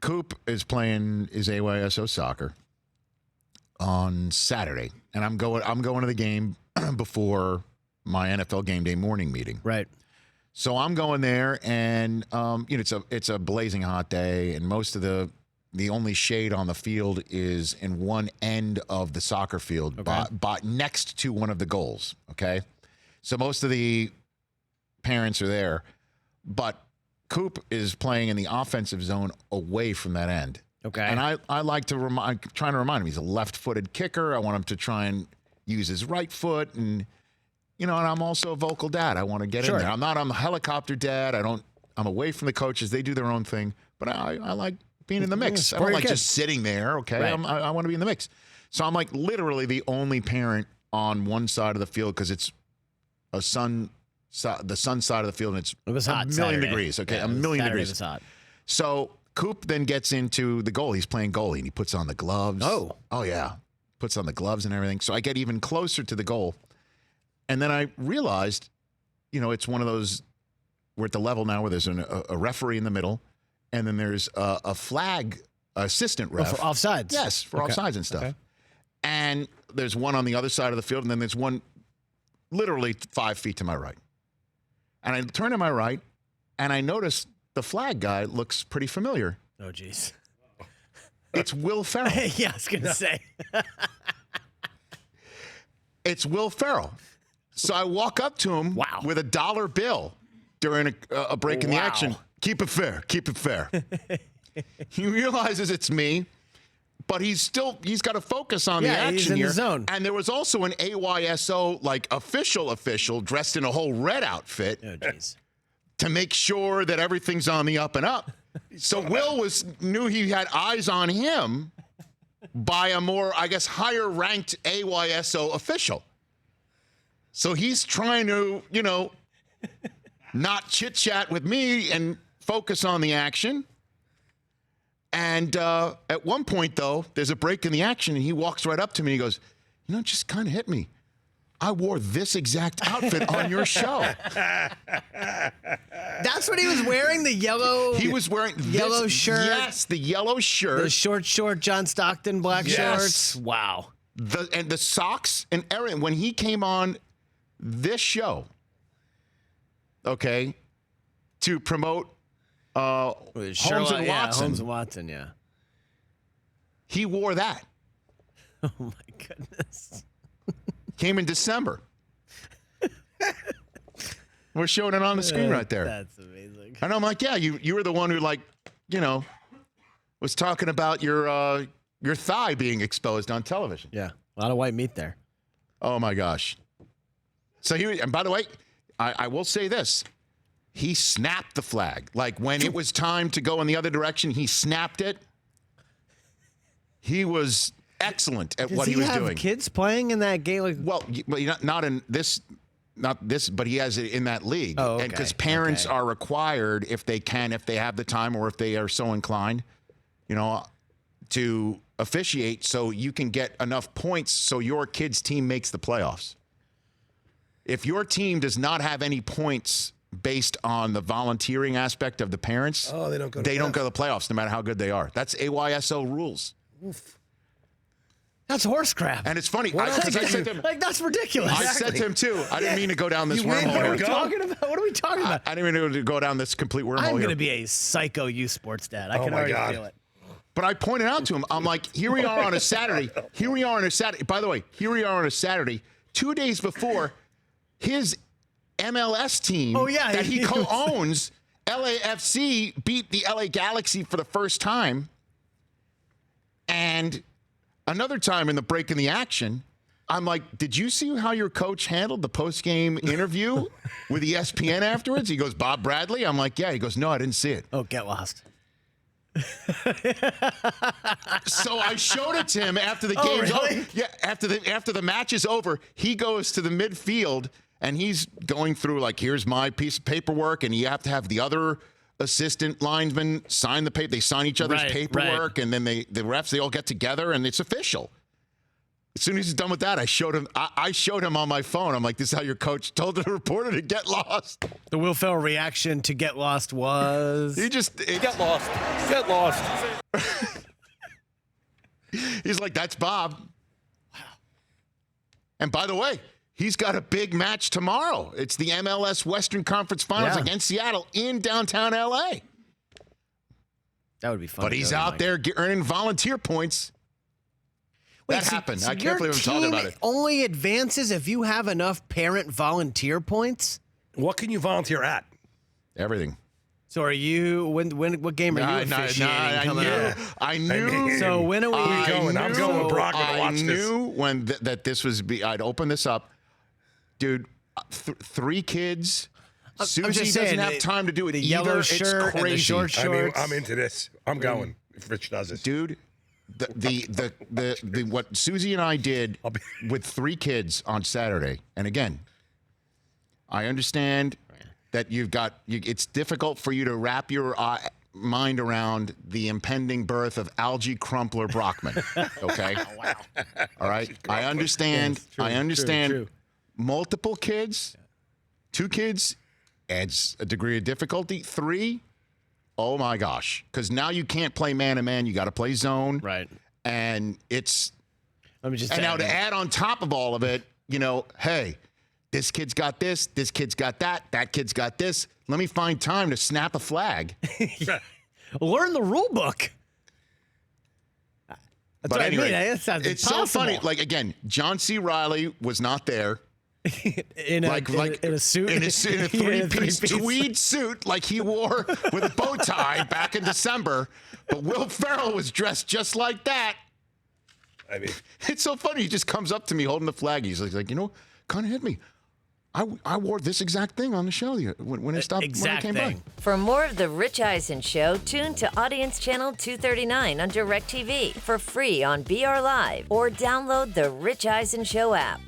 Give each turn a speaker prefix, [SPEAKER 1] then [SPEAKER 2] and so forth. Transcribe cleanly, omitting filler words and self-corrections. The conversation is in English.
[SPEAKER 1] Coop is playing his AYSO soccer on Saturday, and I'm going to the game before my NFL game day morning meeting.
[SPEAKER 2] Right.
[SPEAKER 1] So I'm going there, and it's a blazing hot day, and most of the only shade on the field is in one end of the soccer field, next to one of the goals. Okay, so most of the parents are there, but Coop is playing in the offensive zone away from that end.
[SPEAKER 2] Okay,
[SPEAKER 1] and I like to trying to remind him he's a left-footed kicker. I want him to try and use his right foot, and and I'm also a vocal dad. I want to get in there. I'm a helicopter dad. I'm away from the coaches. They do their own thing, but I like being in the mix. I don't like just sitting there. Okay, right. I want to be in the mix. So I'm like literally the only parent on one side of the field because it's the sun side of the field, and it was hot, a million degrees. Okay, a million degrees. It was hot. So Coop then gets into the goal. He's playing goalie, and he puts on the gloves. Oh yeah, puts on the gloves and everything. So I get even closer to the goal. And then I realized, it's one of those, we're at the level now where there's a referee in the middle, and then there's a flag assistant ref.
[SPEAKER 2] For offsides?
[SPEAKER 1] Yes, for offsides and stuff. Okay. And there's one on the other side of the field, and then there's one literally 5 feet to my right. And I turn to my right, and I notice the flag guy looks pretty familiar.
[SPEAKER 2] Oh, jeez.
[SPEAKER 1] It's Will Ferrell.
[SPEAKER 2] Yeah, I was going to say.
[SPEAKER 1] It's Will Ferrell. So I walk up to him with a $1 bill during a break in the action. Keep it fair. Keep it fair. He realizes it's me, but he's got to focus on the action
[SPEAKER 2] he's in
[SPEAKER 1] here.
[SPEAKER 2] The zone.
[SPEAKER 1] And there was also an AYSO official dressed in a whole red outfit to make sure that everything's on the up and up. So Will knew he had eyes on him by a more, I guess, higher ranked AYSO official. So he's trying to, not chit-chat with me and focus on the action. And at one point, though, there's a break in the action, and he walks right up to me and he goes, it just kind of hit me. I wore this exact outfit on your show.
[SPEAKER 2] That's what he was wearing, the yellow.
[SPEAKER 1] He was wearing
[SPEAKER 2] yellow shirt.
[SPEAKER 1] Yes, the yellow shirt.
[SPEAKER 2] The short John Stockton black shorts. Wow.
[SPEAKER 1] And the socks and everything. When he came on this show, okay, to promote Holmes and Watson.
[SPEAKER 2] Holmes and Watson, yeah.
[SPEAKER 1] He wore that.
[SPEAKER 2] Oh, my goodness.
[SPEAKER 1] Came in December. We're showing it on the screen right there.
[SPEAKER 2] That's amazing.
[SPEAKER 1] And I'm like, yeah, you were the one who, was talking about your thigh being exposed on television.
[SPEAKER 2] Yeah, a lot of white meat there.
[SPEAKER 1] Oh, my gosh. So and by the way, I will say this. He snapped the flag. Like when it was time to go in the other direction, he snapped it. He was excellent at what he was doing.
[SPEAKER 2] Does he have kids playing in that game?
[SPEAKER 1] Well, not in this, but he has it in that league.
[SPEAKER 2] Oh, okay.
[SPEAKER 1] And because parents are required, if they have the time, or if they are so inclined, to officiate, so you can get enough points so your kid's team makes the playoffs. If your team does not have any points based on the volunteering aspect of the parents,
[SPEAKER 3] they don't go to
[SPEAKER 1] the playoffs no matter how good they are. That's AYSO rules.
[SPEAKER 2] Oof. That's horse crap.
[SPEAKER 1] And it's funny. I said to him,
[SPEAKER 2] that's ridiculous.
[SPEAKER 1] I said to him, too, I didn't mean to go down this wormhole.
[SPEAKER 2] What are we talking about? What are we talking about?
[SPEAKER 1] I didn't mean to go down this complete wormhole
[SPEAKER 2] I'm going to be a psycho youth sports dad. I can already feel it.
[SPEAKER 1] But I pointed out to him, I'm like, here we are on a Saturday. By the way, here we are on a Saturday, 2 days before his MLS team that he co-owns, LAFC, beat the LA Galaxy for the first time. And another time in the break in the action, I'm like, did you see how your coach handled the post-game interview with ESPN afterwards? He goes, Bob Bradley? I'm like, yeah. He goes, no, I didn't see it.
[SPEAKER 2] Oh, get lost.
[SPEAKER 1] So I showed it to him after the game's over. Yeah, after the match is over, he goes to the midfield and he's going through here's my piece of paperwork, and you have to have the other assistant linesman sign the paper. They sign each other's paperwork, and then the refs, they all get together and it's official. As soon as he's done with that, I showed him. I showed him on my phone. I'm like, "This is how your coach told the reporter to get lost."
[SPEAKER 2] The Will Ferrell reaction to get lost was
[SPEAKER 3] Get lost. Get lost.
[SPEAKER 1] He's like, "That's Bob." Wow. And by the way, he's got a big match tomorrow. It's the MLS Western Conference Finals against Seattle in downtown LA.
[SPEAKER 2] That would be fun.
[SPEAKER 1] But he's out there earning volunteer points. That happened. I can't believe I'm talking about it.
[SPEAKER 2] Only advances if you have enough parent volunteer points.
[SPEAKER 3] What can you volunteer at?
[SPEAKER 1] Everything.
[SPEAKER 2] So are you? What game are you officiating coming out?
[SPEAKER 1] I knew.
[SPEAKER 2] So when are we
[SPEAKER 3] going? I'm going with Brock to watch this.
[SPEAKER 1] I knew when that this was. I'd open this up, dude. 3 kids. Susie doesn't have time to do it
[SPEAKER 2] the
[SPEAKER 1] either.
[SPEAKER 2] Yellow
[SPEAKER 1] It's
[SPEAKER 2] shirt
[SPEAKER 1] crazy.
[SPEAKER 2] and the short shorts.
[SPEAKER 3] I'm into this. I'm going if Rich does this,
[SPEAKER 1] dude. The what Susie and I did with 3 kids on Saturday, and again, I understand that it's difficult for you to wrap your mind around the impending birth of Algie Crumpler Brockman. Okay,
[SPEAKER 2] oh, wow.
[SPEAKER 1] All right, I understand.
[SPEAKER 2] True,
[SPEAKER 1] I understand.
[SPEAKER 2] True.
[SPEAKER 1] Multiple kids, 2 kids adds a degree of difficulty. 3. Oh my gosh! Because now you can't play man-to-man; you got to play zone.
[SPEAKER 2] Right.
[SPEAKER 1] And it's.
[SPEAKER 2] Let me just.
[SPEAKER 1] And now to add on top of all of it, hey, this kid's got this kid's got that kid's got this. Let me find time to snap a flag.
[SPEAKER 2] Learn the rule book. That's
[SPEAKER 1] but
[SPEAKER 2] what
[SPEAKER 1] anyway,
[SPEAKER 2] I mean. That sounds
[SPEAKER 1] it's
[SPEAKER 2] impossible.
[SPEAKER 1] so funny. Like again, John C. Reilly was not there.
[SPEAKER 2] in a suit,
[SPEAKER 1] in a 3-piece tweed suit like he wore with a bow tie back in December. But Will Ferrell was dressed just like that.
[SPEAKER 3] I mean,
[SPEAKER 1] it's so funny. He just comes up to me holding the flag. He's like, kind of hit me. I wore this exact thing on the show when it stopped. When I came by.
[SPEAKER 4] For more of the Rich Eisen Show, tune to Audience Channel 239 on DirecTV for free on BR Live or download the Rich Eisen Show app.